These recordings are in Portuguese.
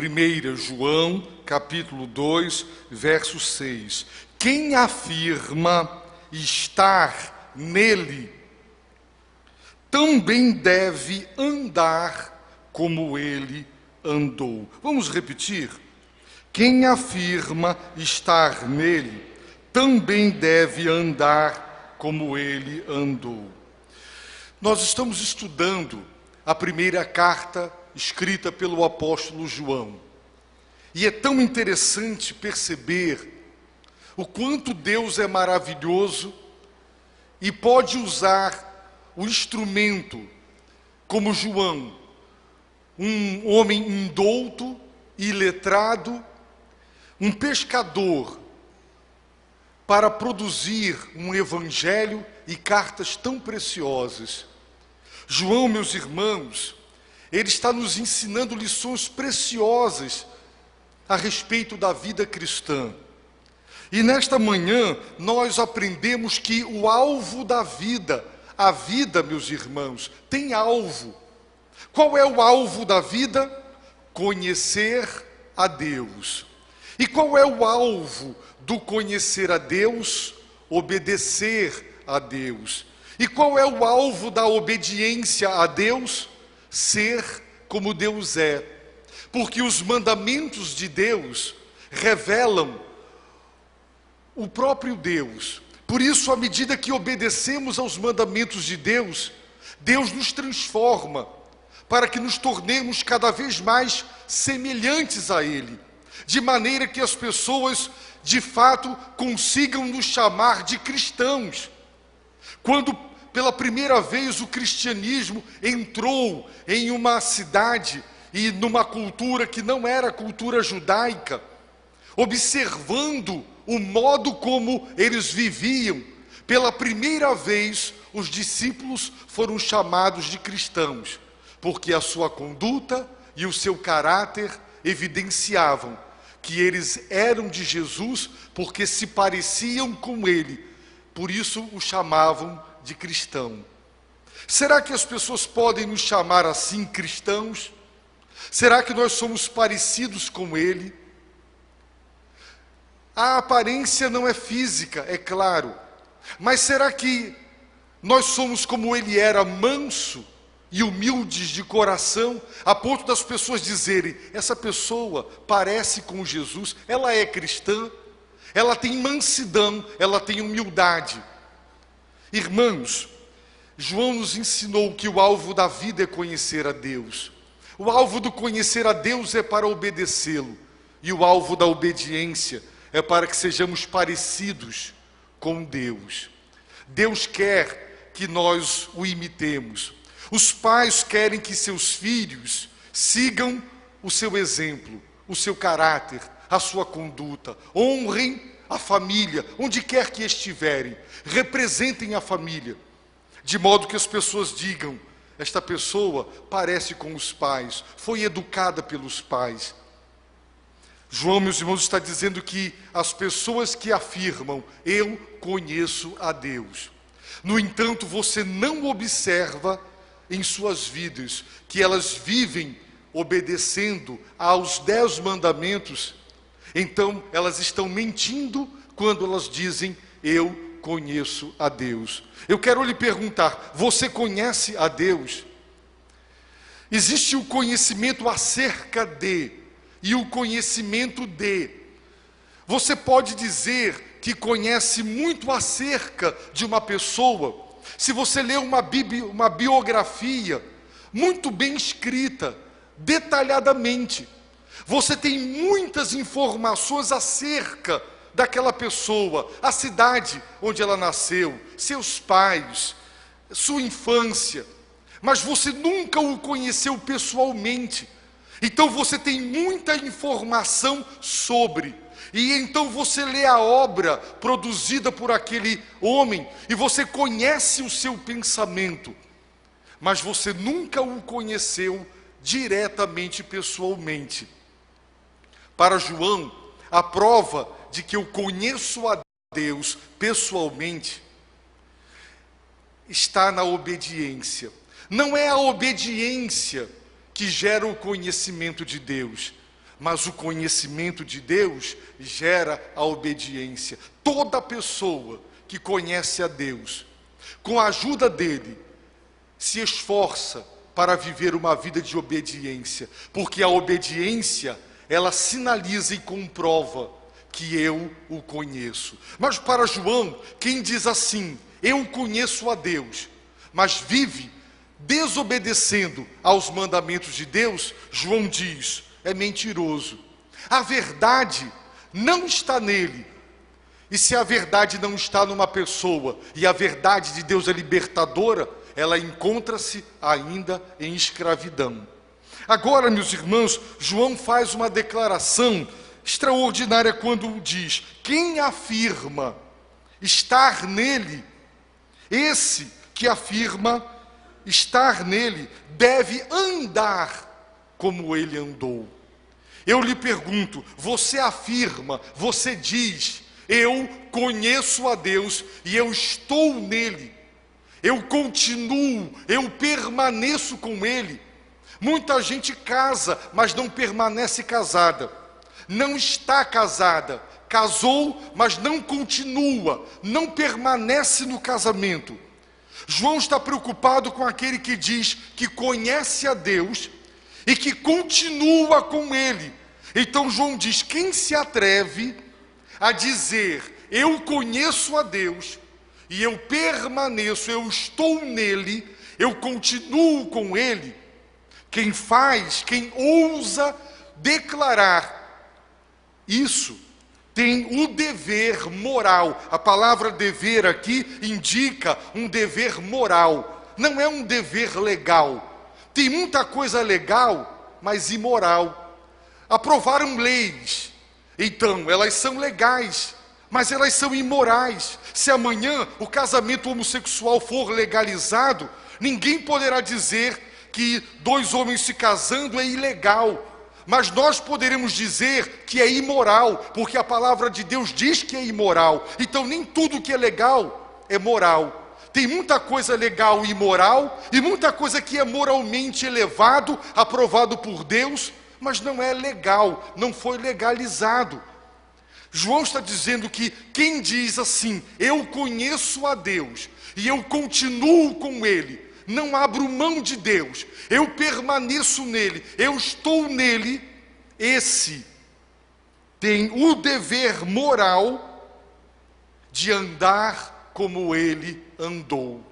1 João, capítulo 2, verso 6. Quem afirma estar nele, também deve andar como ele andou. Vamos repetir? Quem afirma estar nele, também deve andar como ele andou. Nós estamos estudando a primeira carta escrita pelo apóstolo João. E é tão interessante perceber o quanto Deus é maravilhoso e pode usar o instrumento como João, um homem indouto, iletrado, um pescador, para produzir um evangelho e cartas tão preciosas. João, meus irmãos, ele está nos ensinando lições preciosas a respeito da vida cristã. E nesta manhã nós aprendemos que o alvo da vida, a vida, meus irmãos, tem alvo. Qual é o alvo da vida? Conhecer a Deus. E qual é o alvo do conhecer a Deus? Obedecer a Deus. E qual é o alvo da obediência a Deus? Ser como Deus é. Porque os mandamentos de Deus revelam o próprio Deus. Por isso, à medida que obedecemos aos mandamentos de Deus, Deus nos transforma para que nos tornemos cada vez mais semelhantes a Ele, de maneira que as pessoas, de fato, consigam nos chamar de cristãos. Quando pela primeira vez o cristianismo entrou em uma cidade e numa cultura que não era a cultura judaica, observando o modo como eles viviam, pela primeira vez os discípulos foram chamados de cristãos, porque a sua conduta e o seu caráter evidenciavam que eles eram de Jesus, porque se pareciam com ele, por isso o chamavam de cristão. Será que as pessoas podem nos chamar assim, cristãos? Será que nós somos parecidos com ele? A aparência não é física, é claro, mas será que nós somos como ele era, manso e humildes de coração, a ponto das pessoas dizerem: essa pessoa parece com Jesus, ela é cristã, ela tem mansidão, ela tem humildade. Irmãos, João nos ensinou que o alvo da vida é conhecer a Deus. O alvo do conhecer a Deus é para obedecê-lo, e o alvo da obediência é para que sejamos parecidos com Deus. Deus quer que nós o imitemos. Os pais querem que seus filhos sigam o seu exemplo, o seu caráter, a sua conduta. Honrem a família, onde quer que estiverem. Representem a família, de modo que as pessoas digam: esta pessoa parece com os pais, foi educada pelos pais. João, meus irmãos, está dizendo que as pessoas que afirmam: eu conheço a Deus, no entanto, você não observa em suas vidas que elas vivem obedecendo aos 10 mandamentos, então elas estão mentindo quando elas dizem: eu conheço a Deus. Eu quero lhe perguntar: você conhece a Deus? Existe o conhecimento acerca de e o conhecimento de. Você pode dizer que conhece muito acerca de uma pessoa se você lê uma biografia muito bem escrita, detalhadamente. Você tem muitas informações acerca daquela pessoa, a cidade onde ela nasceu, seus pais, sua infância, mas você nunca o conheceu pessoalmente. Então você tem muita informação sobre, e então você lê a obra produzida por aquele homem, e você conhece o seu pensamento, mas você nunca o conheceu diretamente, pessoalmente. Para João, a prova de que eu conheço a Deus pessoalmente está na obediência. Não é a obediência que gera o conhecimento de Deus, Mas o conhecimento de Deus gera a obediência. Toda pessoa que conhece a Deus, com a ajuda dele, se esforça para viver uma vida de obediência, porque a obediência, ela sinaliza e comprova que eu o conheço. Mas para João, quem diz assim, eu conheço a Deus, mas vive desobedecendo aos mandamentos de Deus, João diz, é mentiroso. A verdade não está nele. E se a verdade não está numa pessoa, e a verdade de Deus é libertadora, ela encontra-se ainda em escravidão. Agora, meus irmãos, João faz uma declaração extraordinária quando diz, quem afirma estar nele, esse que afirma estar nele, deve andar como ele andou. Eu lhe pergunto, você afirma, você diz, eu conheço a Deus e eu estou nele, eu continuo, eu permaneço com ele. Muita gente casa, mas não permanece casada, não está casada, casou, mas não continua, não permanece no casamento. João está preocupado com aquele que diz que conhece a Deus e que continua com ele. Então João diz, quem se atreve a dizer, eu conheço a Deus, e eu permaneço, eu estou nele, eu continuo com ele, quem ousa declarar isso, tem o dever moral. A palavra dever aqui indica um dever moral, não é um dever legal. Tem muita coisa legal, mas imoral. Aprovaram leis, então elas são legais, mas elas são imorais. Se amanhã o casamento homossexual for legalizado, ninguém poderá dizer que dois homens se casando é ilegal, mas nós poderemos dizer que é imoral, porque a palavra de Deus diz que é imoral. Então nem tudo que é legal é moral. Tem muita coisa legal e imoral, e muita coisa que é moralmente elevado, aprovado por Deus, mas não é legal, não foi legalizado. João está dizendo que quem diz assim, eu conheço a Deus e eu continuo com ele, não abro mão de Deus, eu permaneço nele, eu estou nele, esse tem o dever moral de andar como ele andou.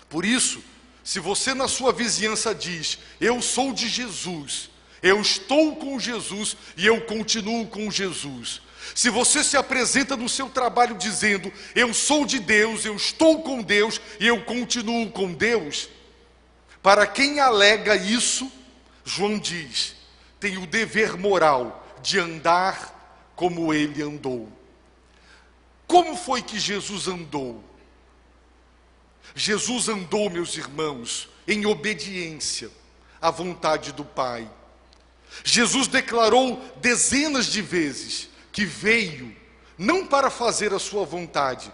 Por isso, se você na sua vizinhança diz, eu sou de Jesus, eu estou com Jesus e eu continuo com Jesus. Se você se apresenta no seu trabalho dizendo, eu sou de Deus, eu estou com Deus e eu continuo com Deus, para quem alega isso, João diz, tem o dever moral de andar como ele andou. Como foi que Jesus andou? Jesus andou, meus irmãos, em obediência à vontade do Pai. Jesus declarou dezenas de vezes que veio não para fazer a sua vontade,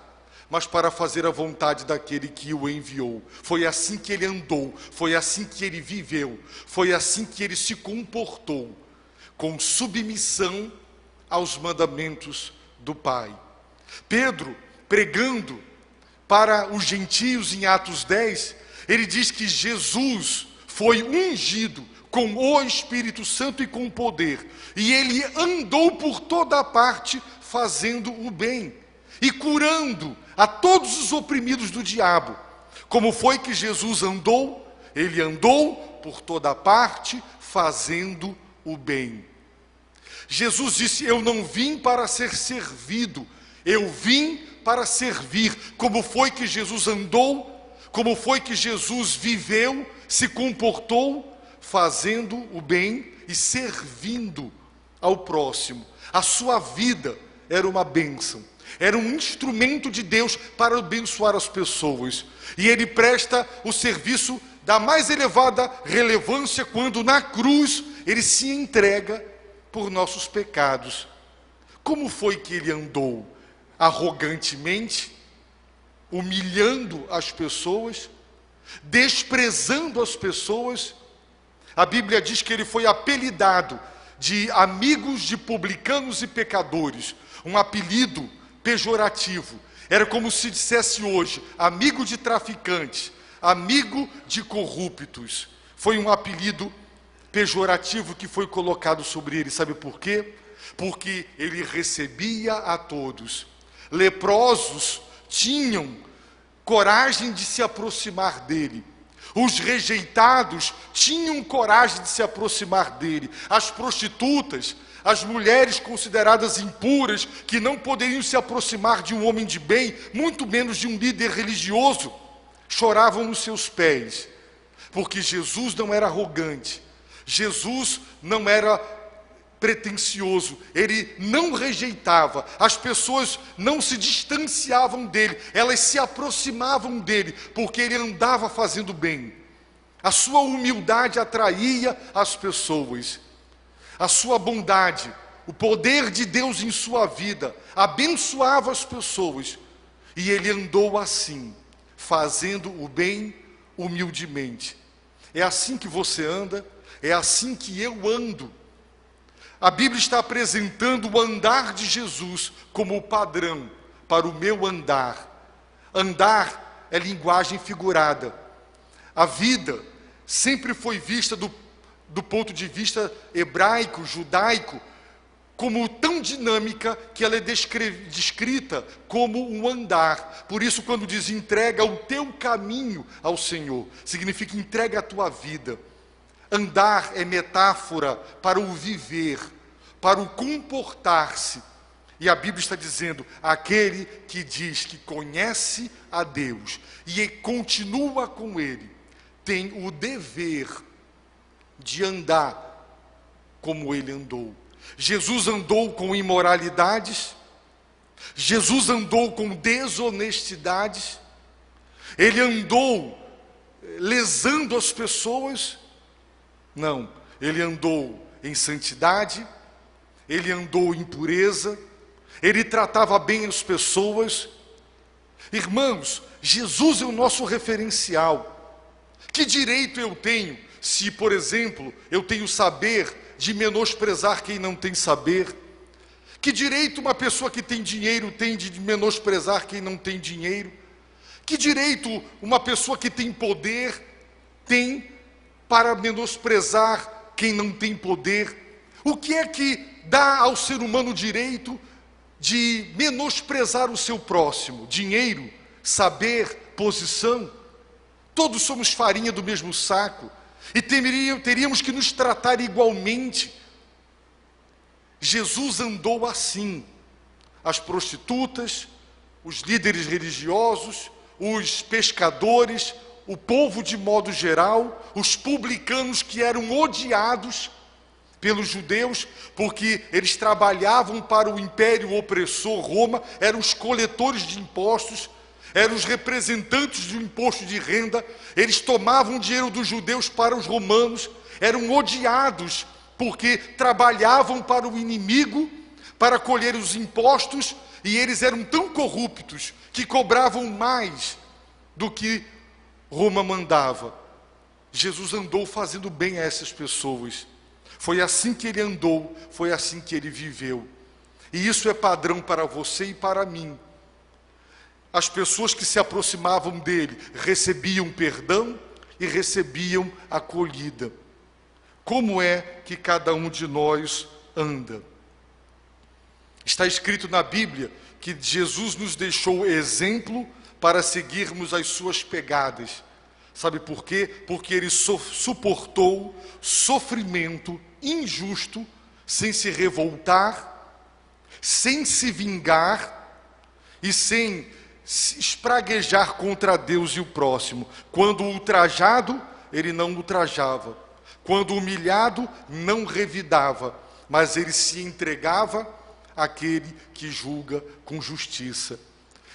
mas para fazer a vontade daquele que o enviou. Foi assim que ele andou, foi assim que ele viveu, foi assim que ele se comportou, com submissão aos mandamentos do Pai. Pedro, pregando para os gentios em Atos 10, ele diz que Jesus foi ungido com o Espírito Santo e com poder, e ele andou por toda a parte fazendo o bem e curando a todos os oprimidos do diabo. Como foi que Jesus andou? Ele andou por toda a parte fazendo o bem. Jesus disse, eu não vim para ser servido, eu vim para servir. Como foi que Jesus andou? Como foi que Jesus viveu, se comportou? Fazendo o bem e servindo ao próximo. A sua vida era uma bênção, era um instrumento de Deus para abençoar as pessoas. E ele presta o serviço da mais elevada relevância quando na cruz ele se entrega por nossos pecados. Como foi que ele andou? Arrogantemente, humilhando as pessoas, desprezando as pessoas. A Bíblia diz que ele foi apelidado de amigos de publicanos e pecadores, um apelido pejorativo. Era como se dissesse hoje, amigo de traficantes, amigo de corruptos. Foi um apelido pejorativo que foi colocado sobre ele. Sabe por quê? Porque ele recebia a todos. Leprosos tinham coragem de se aproximar dele. Os rejeitados tinham coragem de se aproximar dele. As prostitutas, as mulheres consideradas impuras, que não poderiam se aproximar de um homem de bem, muito menos de um líder religioso, choravam nos seus pés, porque Jesus não era arrogante, Jesus não era pretensioso, ele não rejeitava, as pessoas não se distanciavam dele, elas se aproximavam dele, porque ele andava fazendo bem. A sua humildade atraía as pessoas, a sua bondade, o poder de Deus em sua vida, abençoava as pessoas, e ele andou assim, fazendo o bem humildemente. É assim que você anda, é assim que eu ando. A Bíblia está apresentando o andar de Jesus como o padrão para o meu andar. Andar é linguagem figurada. A vida sempre foi vista do ponto de vista hebraico, judaico, como tão dinâmica que ela é descrita como um andar. Por isso, quando diz entrega o teu caminho ao Senhor, significa entrega a tua vida. Andar é metáfora para o viver, para o comportar-se. E a Bíblia está dizendo, aquele que diz que conhece a Deus e continua com Ele, tem o dever de andar como Ele andou. Jesus andou com imoralidades, Jesus andou com desonestidades, Ele andou lesando as pessoas. Não, ele andou em santidade, ele andou em pureza, ele tratava bem as pessoas. Irmãos, Jesus é o nosso referencial. Que direito eu tenho se, por exemplo, eu tenho saber de menosprezar quem não tem saber? Que direito uma pessoa que tem dinheiro tem de menosprezar quem não tem dinheiro? Que direito uma pessoa que tem poder tem para menosprezar quem não tem poder? O que é que dá ao ser humano o direito de menosprezar o seu próximo? Dinheiro, saber, posição? Todos somos farinha do mesmo saco e teríamos que nos tratar igualmente. Jesus andou assim. As prostitutas, os líderes religiosos, os pescadores, o povo de modo geral, os publicanos que eram odiados pelos judeus, porque eles trabalhavam para o império opressor Roma, eram os coletores de impostos, eram os representantes do imposto de renda, eles tomavam dinheiro dos judeus para os romanos, eram odiados, porque trabalhavam para o inimigo, para colher os impostos, e eles eram tão corruptos, que cobravam mais do que Roma mandava. Jesus andou fazendo bem a essas pessoas. Foi assim que ele andou, foi assim que ele viveu. E isso é padrão para você e para mim. As pessoas que se aproximavam dele recebiam perdão e recebiam acolhida. Como é que cada um de nós anda? Está escrito na Bíblia que Jesus nos deixou exemplo para seguirmos as suas pegadas. Sabe por quê? Porque ele suportou sofrimento injusto, sem se revoltar, sem se vingar e sem se espraguejar contra Deus e o próximo. Quando ultrajado, ele não ultrajava. Quando humilhado, não revidava, mas ele se entregava àquele que julga com justiça.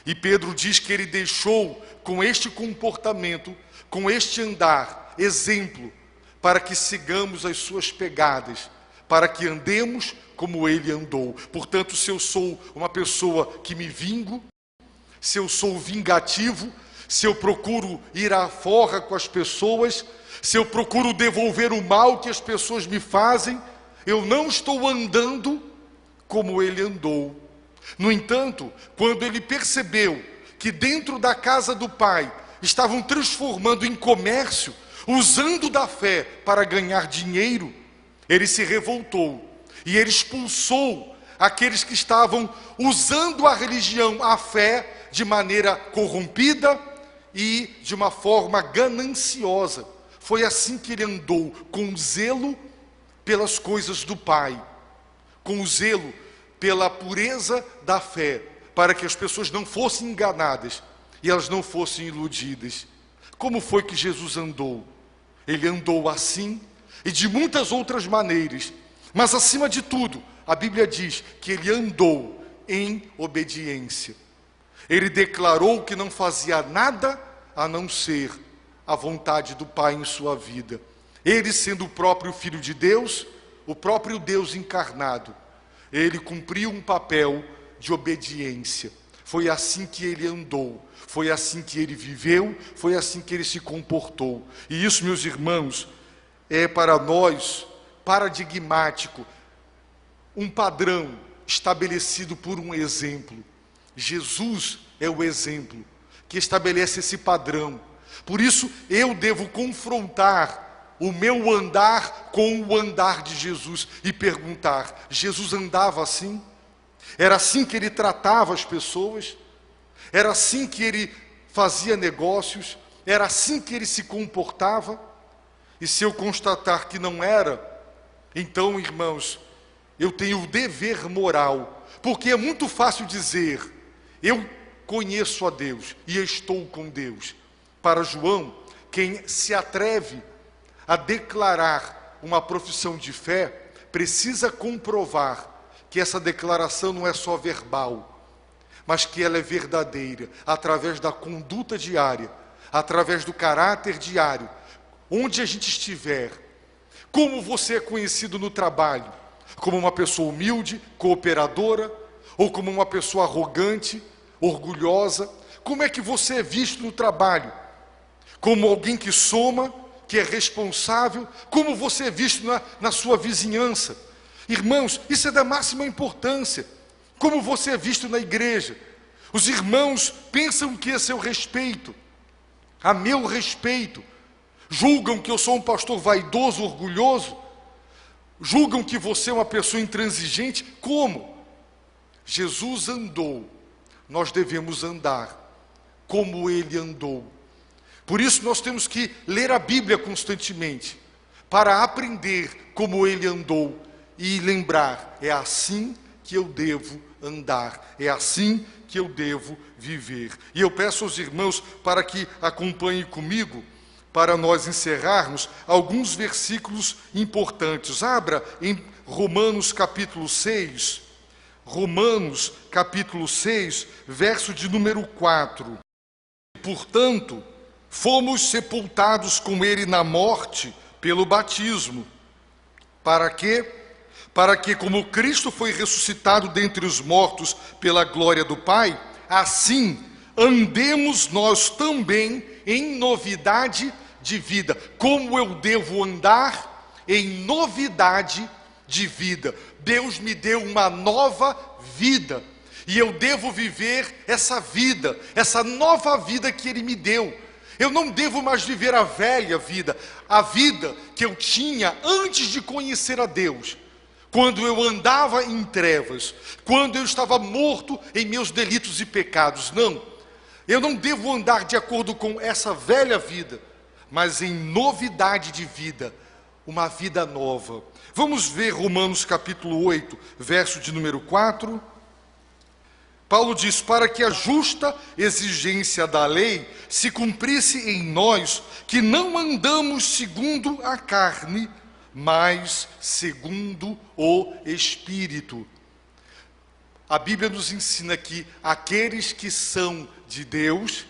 E Pedro diz que ele deixou com este comportamento, com este andar, exemplo, para que sigamos as suas pegadas, para que andemos como ele andou. Portanto, se eu sou uma pessoa que me vingo, se eu sou vingativo, se eu procuro ir à forra com as pessoas, se eu procuro devolver o mal que as pessoas me fazem, eu não estou andando como ele andou. No entanto, quando ele percebeu que dentro da casa do Pai estavam transformando em comércio, usando da fé para ganhar dinheiro, ele se revoltou e ele expulsou aqueles que estavam usando a religião, a fé, de maneira corrompida e de uma forma gananciosa. Foi assim que ele andou, com zelo pelas coisas do Pai, com zelo pela pureza da fé, para que as pessoas não fossem enganadas e elas não fossem iludidas. Como foi que Jesus andou? Ele andou assim e de muitas outras maneiras, mas acima de tudo, a Bíblia diz que ele andou em obediência. Ele declarou que não fazia nada a não ser a vontade do Pai em sua vida. Ele, sendo o próprio Filho de Deus, o próprio Deus encarnado, ele cumpriu um papel de obediência. Foi assim que ele andou, foi assim que ele viveu, foi assim que ele se comportou. E isso, meus irmãos, é para nós paradigmático, um padrão estabelecido por um exemplo. Jesus é o exemplo que estabelece esse padrão. Por isso, eu devo confrontar o meu andar com o andar de Jesus e perguntar: Jesus andava assim? Era assim que ele tratava as pessoas? Era assim que ele fazia negócios? Era assim que ele se comportava? E se eu constatar que não era, então, irmãos, eu tenho o dever moral, porque é muito fácil dizer: eu conheço a Deus e estou com Deus. Para João, quem se atreve a declarar uma profissão de fé, precisa comprovar que essa declaração não é só verbal, mas que ela é verdadeira, através da conduta diária, através do caráter diário, onde a gente estiver. Como você é conhecido no trabalho? Como uma pessoa humilde, cooperadora, ou como uma pessoa arrogante, orgulhosa? Como é que você é visto no trabalho? Como alguém que soma, que é responsável? Como você é visto na sua vizinhança? Irmãos, isso é da máxima importância. Como você é visto na igreja? Os irmãos pensam que é seu respeito, a meu respeito. Julgam que eu sou um pastor vaidoso, orgulhoso. Julgam que você é uma pessoa intransigente. Como? Jesus andou, nós devemos andar como ele andou. Por isso nós temos que ler a Bíblia constantemente, para aprender como ele andou e lembrar: é assim que eu devo andar, é assim que eu devo viver. E eu peço aos irmãos para que acompanhem comigo, para nós encerrarmos, alguns versículos importantes. Abra em Romanos capítulo 6, Romanos capítulo 6, verso de número 4. Portanto, fomos sepultados com ele na morte pelo batismo. Para quê? Para que, como Cristo foi ressuscitado dentre os mortos pela glória do Pai, assim andemos nós também em novidade de vida. Como eu devo andar? Em novidade de vida. Deus me deu uma nova vida, e eu devo viver essa vida, essa nova vida que Ele me deu. Eu não devo mais viver a velha vida, a vida que eu tinha antes de conhecer a Deus, quando eu andava em trevas, quando eu estava morto em meus delitos e pecados. Não, eu não devo andar de acordo com essa velha vida, mas em novidade de vida, uma vida nova. Vamos ver Romanos capítulo 8, verso de número 4. Paulo diz: para que a justa exigência da lei se cumprisse em nós, que não andamos segundo a carne, mas segundo o Espírito. A Bíblia nos ensina que aqueles que são de Deus,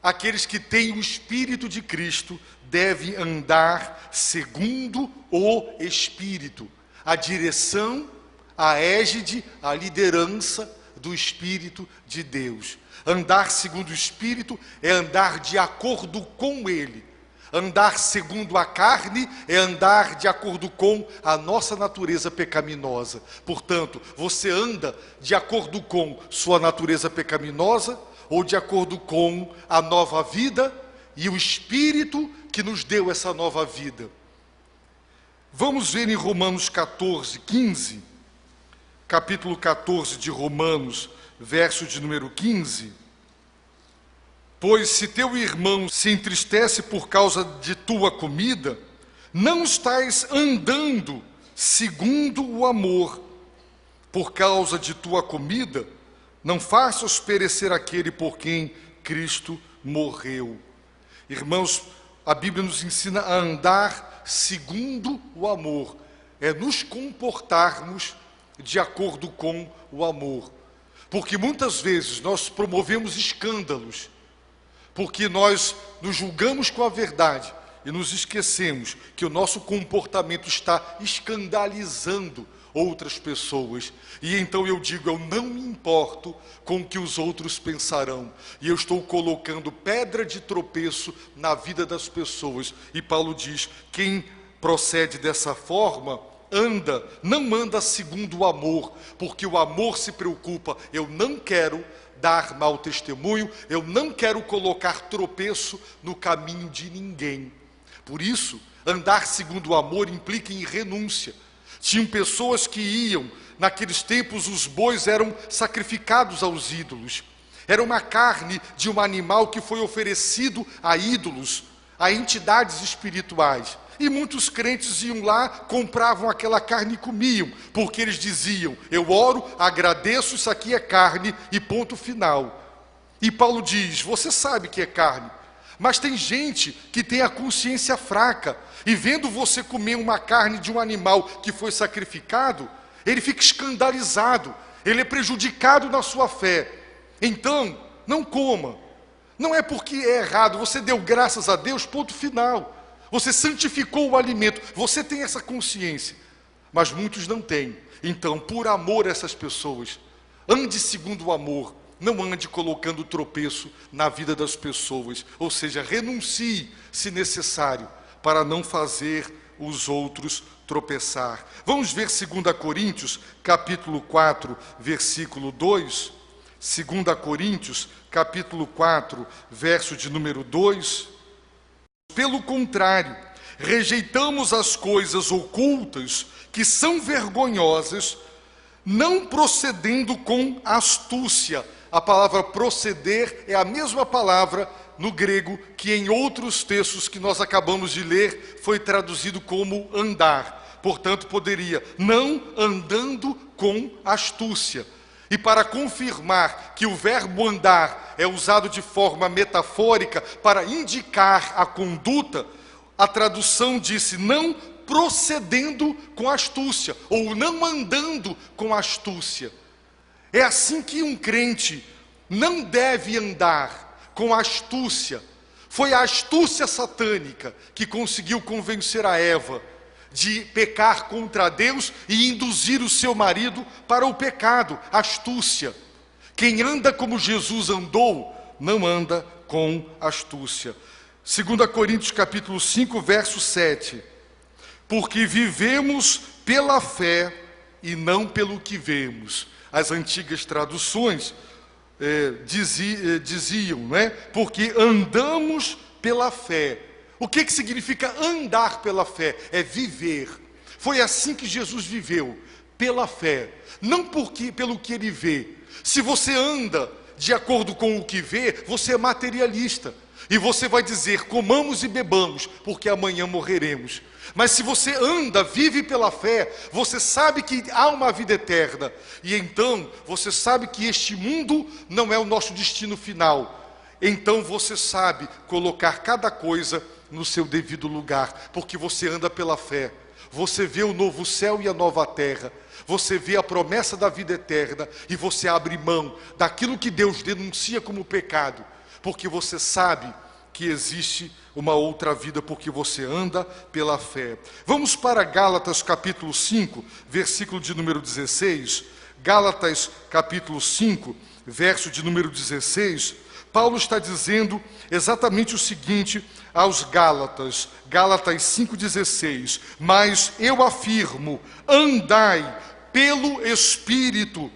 aqueles que têm o Espírito de Cristo, devem andar segundo o Espírito. A direção, a égide, a liderança do Espírito de Deus. Andar segundo o Espírito é andar de acordo com Ele. Andar segundo a carne é andar de acordo com a nossa natureza pecaminosa. Portanto, você anda de acordo com sua natureza pecaminosa ou de acordo com a nova vida e o Espírito que nos deu essa nova vida. Vamos ver em Romanos 14, 15, capítulo 14 de Romanos, verso de número 15. Pois se teu irmão se entristece por causa de tua comida, não estás andando segundo o amor. Por causa de tua comida, não faças perecer aquele por quem Cristo morreu. Irmãos, a Bíblia nos ensina a andar segundo o amor. É nos comportarmos de acordo com o amor. Porque muitas vezes nós promovemos escândalos, porque nós nos julgamos com a verdade e nos esquecemos que o nosso comportamento está escandalizando outras pessoas. E então eu digo, eu não me importo com o que os outros pensarão. E eu estou colocando pedra de tropeço na vida das pessoas. E Paulo diz, quem procede dessa forma, não anda segundo o amor, porque o amor se preocupa, eu não quero dar mau testemunho, eu não quero colocar tropeço no caminho de ninguém. Por isso, andar segundo o amor implica em renúncia. Tinham pessoas que iam, naqueles tempos os bois eram sacrificados aos ídolos. Era uma carne de um animal que foi oferecido a ídolos, a entidades espirituais. E muitos crentes iam lá, compravam aquela carne e comiam, porque eles diziam, eu oro, agradeço, isso aqui é carne e ponto final. E Paulo diz, você sabe que é carne, mas tem gente que tem a consciência fraca, e vendo você comer uma carne de um animal que foi sacrificado, ele fica escandalizado, ele é prejudicado na sua fé. Então, não coma. Não é porque é errado, você deu graças a Deus, ponto final. Você santificou o alimento, você tem essa consciência, mas muitos não têm. Então, por amor a essas pessoas, ande segundo o amor, não ande colocando tropeço na vida das pessoas, ou seja, renuncie, se necessário, para não fazer os outros tropeçar. Vamos ver 2 Coríntios, capítulo 4, versículo 2. 2 Coríntios, capítulo 4, verso de número 2. Pelo contrário, rejeitamos as coisas ocultas que são vergonhosas, não procedendo com astúcia. A palavra proceder é a mesma palavra no grego que em outros textos que nós acabamos de ler foi traduzido como andar. Portanto, poderia não andando com astúcia. E para confirmar que o verbo andar é usado de forma metafórica para indicar a conduta, a tradução disse não procedendo com astúcia, ou não andando com astúcia. É assim que um crente não deve andar, com astúcia. Foi a astúcia satânica que conseguiu convencer a Eva de pecar contra Deus e induzir o seu marido para o pecado, astúcia. Quem anda como Jesus andou, não anda com astúcia. 2 Coríntios capítulo 5, verso 7. Porque vivemos pela fé e não pelo que vemos. As antigas traduções diziam, né? Porque andamos pela fé. O que significa andar pela fé? É viver. Foi assim que Jesus viveu, pela fé. Não pelo que ele vê. Se você anda de acordo com o que vê, você é materialista. E você vai dizer, comamos e bebamos, porque amanhã morreremos. Mas se você anda, vive pela fé, você sabe que há uma vida eterna. E então, você sabe que este mundo não é o nosso destino final. Então você sabe colocar cada coisa no seu devido lugar, porque você anda pela fé. Você vê o novo céu e a nova terra. Você vê a promessa da vida eterna e você abre mão daquilo que Deus denuncia como pecado, porque você sabe que existe uma outra vida, porque você anda pela fé. Vamos para Gálatas capítulo 5, versículo de número 16. Gálatas capítulo 5, verso de número 16, Paulo está dizendo exatamente o seguinte aos Gálatas, Gálatas 5,16: mas eu afirmo, andai pelo Espírito,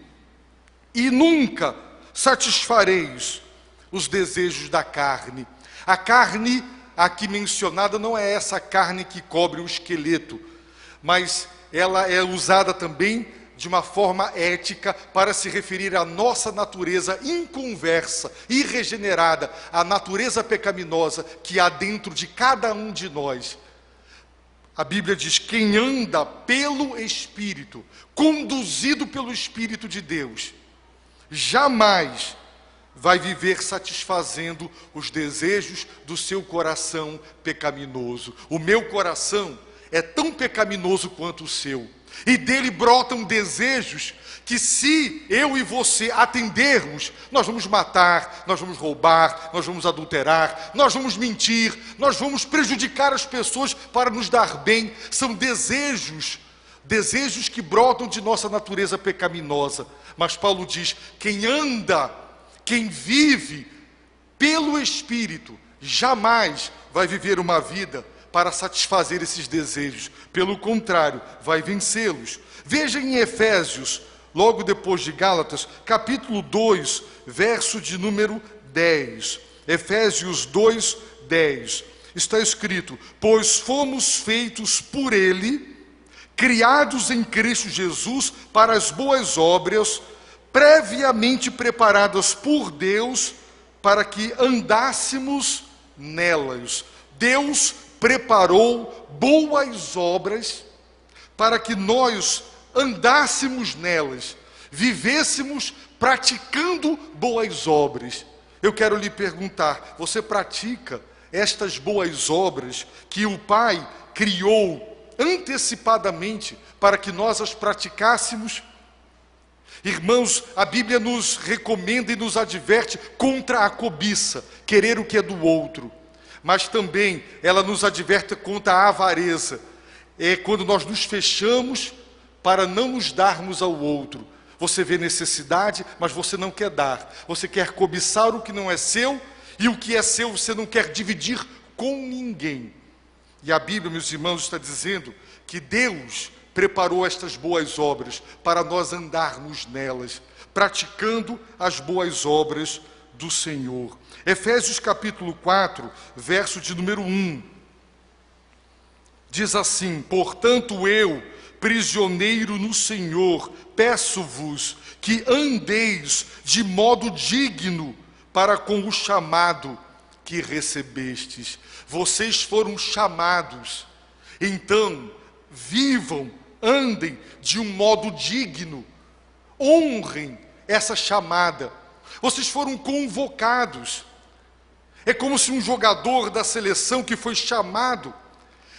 e nunca satisfareis os desejos da carne. A carne aqui mencionada não é essa carne que cobre o esqueleto, mas ela é usada também de uma forma ética para se referir à nossa natureza inconversa, irregenerada, a natureza pecaminosa que há dentro de cada um de nós. A Bíblia diz: quem anda pelo Espírito, conduzido pelo Espírito de Deus, jamais vai viver satisfazendo os desejos do seu coração pecaminoso. O meu coração é tão pecaminoso quanto o seu, e dele brotam desejos que, se eu e você atendermos, nós vamos matar, nós vamos roubar, nós vamos adulterar, nós vamos mentir, nós vamos prejudicar as pessoas para nos dar bem. São desejos que brotam de nossa natureza pecaminosa. Mas Paulo diz: quem anda, quem vive pelo Espírito, jamais vai viver uma vida para satisfazer esses desejos. Pelo contrário, vai vencê-los. Veja em Efésios, logo depois de Gálatas, capítulo 2, verso de número 10. Efésios 2, 10. Está escrito: pois fomos feitos por Ele, criados em Cristo Jesus para as boas obras, previamente preparadas por Deus, para que andássemos nelas. Deus preparou boas obras para que nós andássemos nelas, vivêssemos praticando boas obras. Eu quero lhe perguntar: você pratica estas boas obras que o Pai criou antecipadamente para que nós as praticássemos? Irmãos, a Bíblia nos recomenda e nos adverte contra a cobiça, querer o que é do outro. Mas também ela nos adverte contra a avareza. É quando nós nos fechamos para não nos darmos ao outro. Você vê necessidade, mas você não quer dar. Você quer cobiçar o que não é seu, e o que é seu você não quer dividir com ninguém. E a Bíblia, meus irmãos, está dizendo que Deus preparou estas boas obras para nós andarmos nelas, praticando as boas obras do Senhor. Efésios capítulo 4, verso de número 1, diz assim: portanto eu, prisioneiro no Senhor, peço-vos que andeis de modo digno para com o chamado que recebestes. Vocês foram chamados, então vivam, andem de um modo digno, honrem essa chamada. Vocês foram convocados. É como se um jogador da seleção que foi chamado,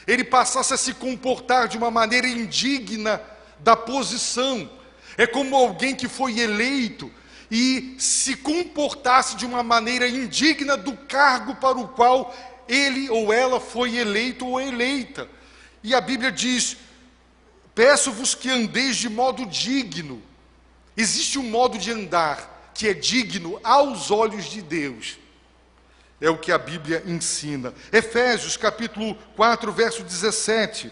ele passasse a se comportar de uma maneira indigna da posição. É como alguém que foi eleito e se comportasse de uma maneira indigna do cargo para o qual ele ou ela foi eleito ou eleita. E a Bíblia diz: peço-vos que andeis de modo digno. Existe um modo de andar que é digno aos olhos de Deus. É o que a Bíblia ensina. Efésios capítulo 4, verso 17.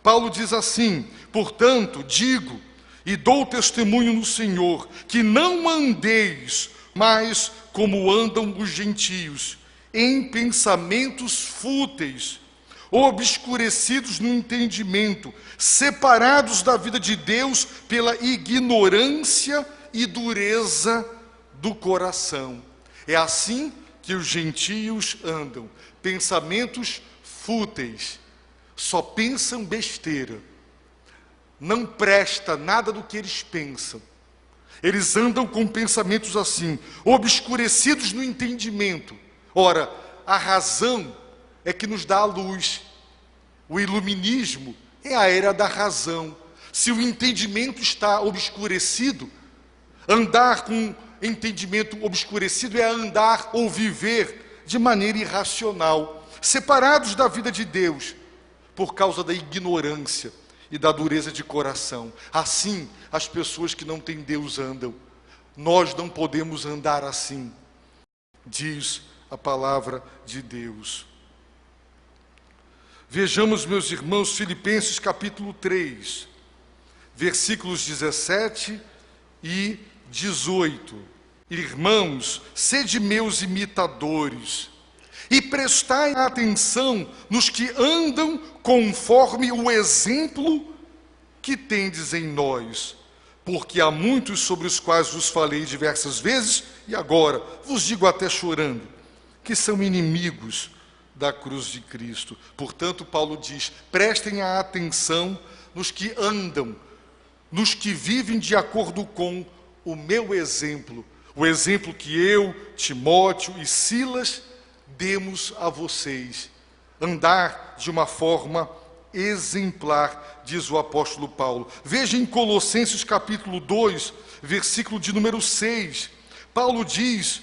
Paulo diz assim: portanto, digo e dou testemunho no Senhor, que não andeis mais como andam os gentios, em pensamentos fúteis, obscurecidos no entendimento, separados da vida de Deus pela ignorância e dureza do coração. É assim que os gentios andam, pensamentos fúteis, só pensam besteira, não presta nada do que eles pensam. Eles andam com pensamentos assim, obscurecidos no entendimento. Ora, a razão é que nos dá a luz. O iluminismo é a era da razão. Se o entendimento está obscurecido, andar com entendimento obscurecido é andar ou viver de maneira irracional, separados da vida de Deus, por causa da ignorância e da dureza de coração. Assim, as pessoas que não têm Deus andam. Nós não podemos andar assim, diz a palavra de Deus. Vejamos, meus irmãos, Filipenses capítulo 3, versículos 17 e 18. Irmãos, sede meus imitadores, e prestai atenção nos que andam conforme o exemplo que tendes em nós. Porque há muitos sobre os quais vos falei diversas vezes, e agora vos digo até chorando, que são inimigos da cruz de Cristo. Portanto, Paulo diz, prestem a atenção nos que andam, nos que vivem de acordo com o meu exemplo, o exemplo que eu, Timóteo e Silas demos a vocês. Andar de uma forma exemplar, diz o apóstolo Paulo. Veja em Colossenses capítulo 2, versículo de número 6. Paulo diz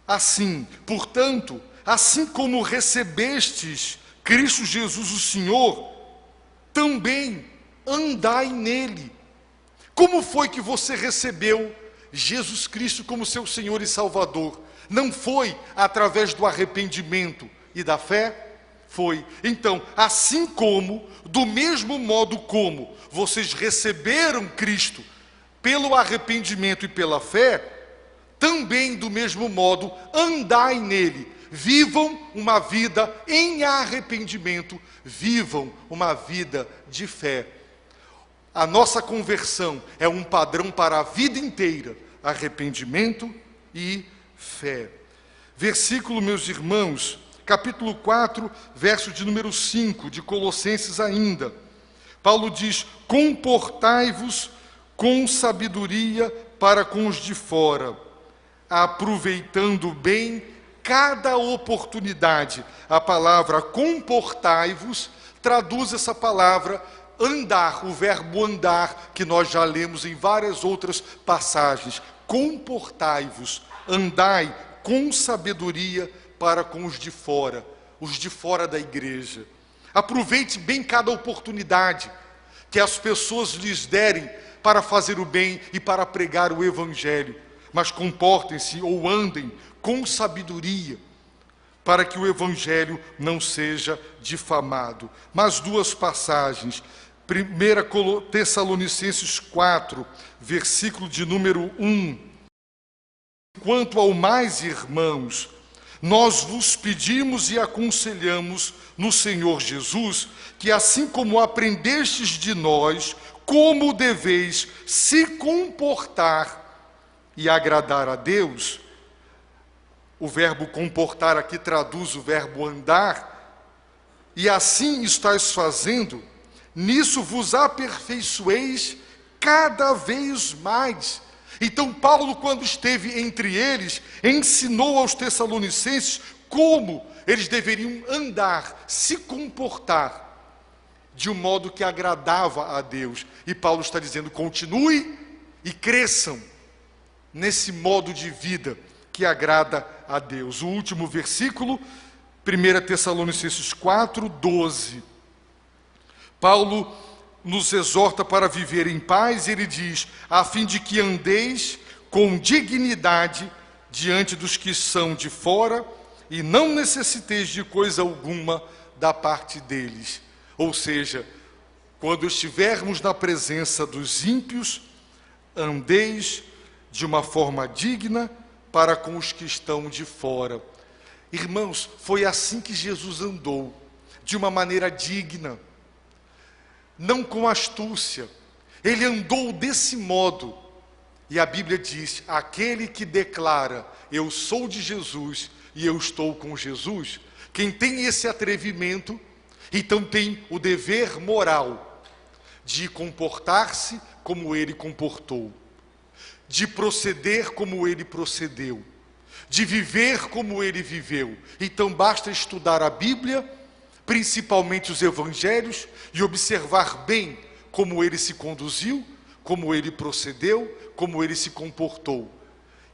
assim: portanto, assim como recebestes Cristo Jesus o Senhor, também andai nele. Como foi que você recebeu Jesus Cristo como seu Senhor e Salvador? Não foi através do arrependimento e da fé? Foi. Então, assim como, do mesmo modo como vocês receberam Cristo pelo arrependimento e pela fé, também do mesmo modo andai nele. Vivam uma vida em arrependimento, vivam uma vida de fé. A nossa conversão é um padrão para a vida inteira, arrependimento e fé. Versículo, meus irmãos, capítulo 4, verso de número 5, de Colossenses ainda. Paulo diz, comportai-vos com sabedoria para com os de fora, aproveitando bem cada oportunidade. A palavra comportai-vos traduz essa palavra andar, o verbo andar, que nós já lemos em várias outras passagens. Comportai-vos, andai com sabedoria para com os de fora da igreja. Aproveite bem cada oportunidade que as pessoas lhes derem para fazer o bem e para pregar o evangelho, mas comportem-se ou andem com sabedoria, para que o evangelho não seja difamado. Mas duas passagens. 1 Tessalonicenses 4, versículo de número 1. Quanto ao mais, irmãos, nós vos pedimos e aconselhamos no Senhor Jesus, que assim como aprendestes de nós, como deveis se comportar e agradar a Deus. O verbo comportar aqui traduz o verbo andar. E assim estáis fazendo, nisso vos aperfeiçoeis cada vez mais. Então Paulo, quando esteve entre eles, ensinou aos tessalonicenses como eles deveriam andar, se comportar, de um modo que agradava a Deus. E Paulo está dizendo, continue e cresçam nesse modo de vida que agrada a Deus. O último versículo, 1 Tessalonicenses 4, 12. Paulo nos exorta para viver em paz, e ele diz, a fim de que andeis com dignidade diante dos que são de fora, e não necessiteis de coisa alguma da parte deles. Ou seja, quando estivermos na presença dos ímpios, andeis de uma forma digna para com os que estão de fora. Irmãos, foi assim que Jesus andou, de uma maneira digna, não com astúcia. Ele andou desse modo. E a Bíblia diz, aquele que declara, eu sou de Jesus e eu estou com Jesus, quem tem esse atrevimento, então tem o dever moral de comportar-se como ele comportou, de proceder como ele procedeu, de viver como ele viveu. Então basta estudar a Bíblia, principalmente os evangelhos, e observar bem como ele se conduziu, como ele procedeu, como ele se comportou.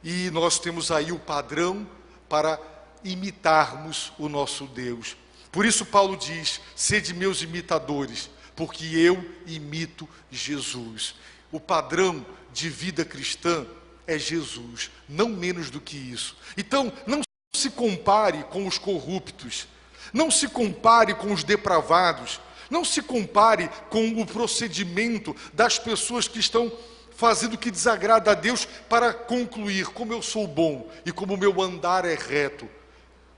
E nós temos aí o padrão para imitarmos o nosso Deus. Por isso Paulo diz, sede meus imitadores, porque eu imito Jesus. O padrão de vida cristã é Jesus, não menos do que isso. Então, não se compare com os corruptos, não se compare com os depravados, não se compare com o procedimento das pessoas que estão fazendo o que desagrada a Deus para concluir como eu sou bom e como o meu andar é reto.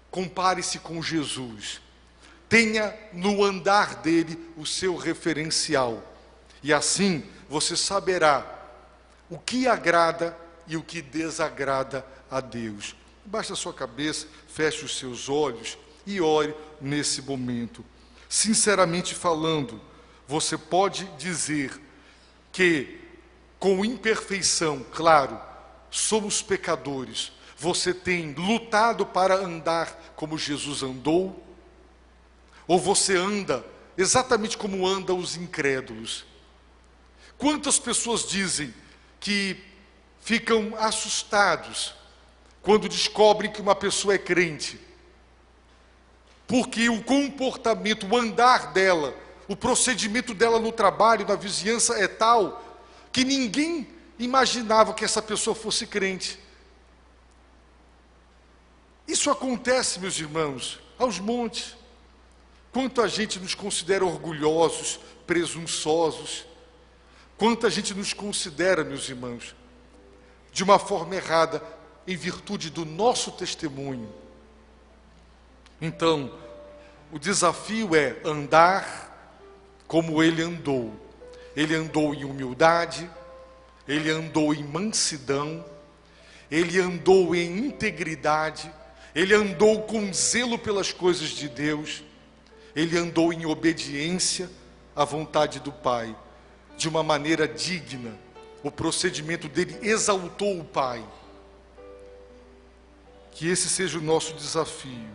Compare-se com Jesus. Tenha no andar dele o seu referencial. E assim você saberá o que agrada e o que desagrada a Deus. Baixe a sua cabeça, feche os seus olhos e ore nesse momento. Sinceramente falando, você pode dizer que, com imperfeição, claro, somos pecadores, você tem lutado para andar como Jesus andou? Ou você anda exatamente como andam os incrédulos? Quantas pessoas dizem que ficam assustados quando descobrem que uma pessoa é crente? Porque o comportamento, o andar dela, o procedimento dela no trabalho, na vizinhança é tal que ninguém imaginava que essa pessoa fosse crente. Isso acontece, meus irmãos, aos montes. Quanta gente nos considera orgulhosos, presunçosos. Quanta gente nos considera, meus irmãos, de uma forma errada, em virtude do nosso testemunho. Então, o desafio é andar como ele andou. Ele andou em humildade, ele andou em mansidão, ele andou em integridade, ele andou com zelo pelas coisas de Deus, ele andou em obediência à vontade do Pai, de uma maneira digna. O procedimento dele exaltou o Pai. Que esse seja o nosso desafio.